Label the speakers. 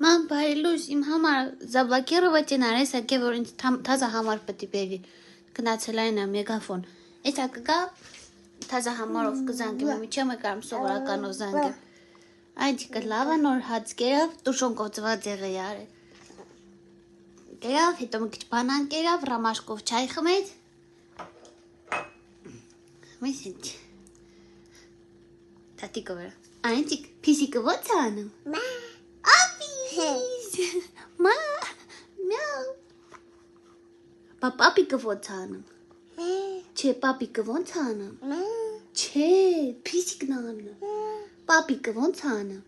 Speaker 1: Ման բայլուս իմ համար Zablokirova ճենարես ակե որ ինձ թազա համար պետք է բերի գնացել այն մեգաֆոն էսա կգա թազա համարով կզանգեմ միջը մեկարում սովորականով զանգեմ այդ կլավա նոր հաց կերավ տուշոնկով ծված եղե յարը կերավ հետո մի քիչ բանան կերավ ռամաշկով չայ խմեց Մեսիջ Տատիկը վրա Անտիկ փիսիկը ո՞ց անում Մա Мяу Պապիկը ո՞ց անում Չէ պապիկը ո՞ց անում Չէ փիսիկն անում Պապիկը ո՞ց անում